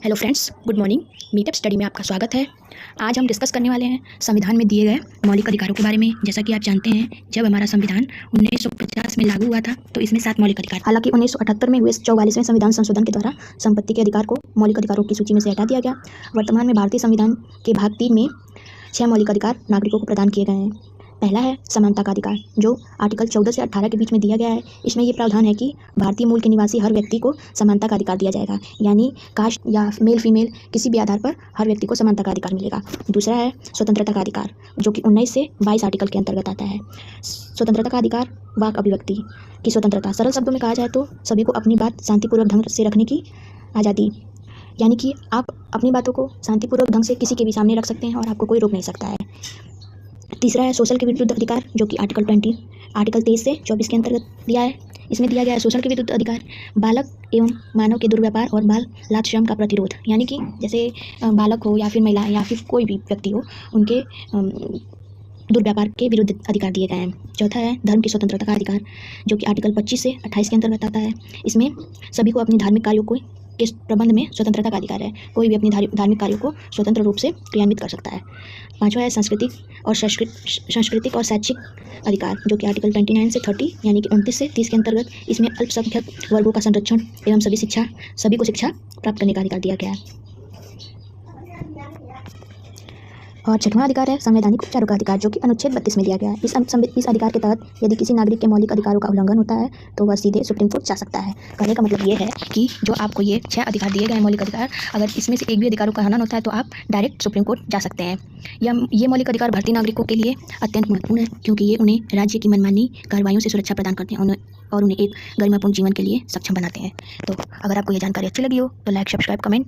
Hello friends, good morning. Meetup study में आपका स्वागत है। आज हम डिस्कस करने वाले हैं संविधान में दिए गए मौलिक अधिकारों के बारे में। जैसा कि आप जानते हैं, जब हमारा संविधान 1950 में लागू हुआ था तो इसमें 7 मौलिक अधिकार। हालांकि 1978 में हुए 44वें संविधान संशोधन के द्वारा संपत्ति के अधिकार को मौलिक अधिकारों की सूची में से हटा दिया गया। वर्तमान में भारतीय संविधान के भाग 3 में 6 मौलिक अधिकार नागरिकों को प्रदान किए गए हैं। पहला है समानता का अधिकार, जो आर्टिकल 14 से 18 के बीच में दिया गया है। इसमें ये प्रावधान है कि भारतीय मूल के निवासी हर व्यक्ति को समानता का अधिकार दिया जाएगा, यानी कास्ट या मेल फीमेल किसी भी आधार पर हर व्यक्ति को समानता का अधिकार मिलेगा। दूसरा है स्वतंत्रता का अधिकार, जो कि 19 से 22 आर्टिकल के अंतर्गत आता है। स्वतंत्रता का अधिकार, वाक अभिव्यक्ति की स्वतंत्रता। सरल शब्दों में कहा जाए तो सभी को अपनी बात शांतिपूर्वक ढंग से रखने की आज़ादी, यानी कि आप अपनी बातों को शांतिपूर्वक ढंग से किसी के भी सामने रख सकते हैं और आपको कोई रोक नहीं सकता है। तीसरा है शोषण के विरुद्ध अधिकार, जो कि आर्टिकल 23 से 24 के अंतर्गत दिया है। इसमें दिया गया है शोषण के विरुद्ध अधिकार, बालक एवं मानव के दुर्व्यापार और बाल लात श्रम का प्रतिरोध, यानी कि जैसे बालक हो या फिर महिला या फिर कोई भी व्यक्ति हो, उनके दुर्व्यापार के विरुद्ध अधिकार दिए गए हैं। चौथा है धर्म की स्वतंत्रता का अधिकार, जो कि आर्टिकल 25 से 28 के अंतर्गत आता है। इसमें सभी को अपनी धार्मिक कार्यों को के प्रबंध में स्वतंत्रता का अधिकार है। कोई भी अपनी धार्मिक कार्यों को स्वतंत्र रूप से क्रियान्वित कर सकता है। पांचवा है सांस्कृतिक और शैक्षिक अधिकार, जो कि आर्टिकल 29 से 30 यानी कि 29 से 30 के अंतर्गत इसमें अल्पसंख्यक वर्गों का संरक्षण एवं सभी को शिक्षा प्राप्त करने का अधिकार दिया गया है। और छठवां अधिकार है संवैधानिक उपचारों का अधिकार, जो कि अनुच्छेद 32 में दिया गया है। इस अधिकार के तहत यदि किसी नागरिक के मौलिक अधिकारों का उल्लंघन होता है तो वह सीधे सुप्रीम कोर्ट जा सकता है। कहने का मतलब ये है कि जो आपको ये 6 अधिकार दिए गए हैं मौलिक अधिकार, अगर इसमें से एक भी अधिकारों का हनन होता है तो आप डायरेक्ट सुप्रीम कोर्ट जा सकते हैं। ये मौलिक अधिकार भारतीय नागरिकों के लिए अत्यंत महत्वपूर्ण है, क्योंकि ये उन्हें राज्य की मनमानी कार्रवाइयों से सुरक्षा प्रदान करते हैं और उन्हें एक गरिमापूर्ण जीवन के लिए सक्षम बनाते हैं। तो अगर आपको ये जानकारी अच्छी लगी हो तो लाइक, सब्सक्राइब, कमेंट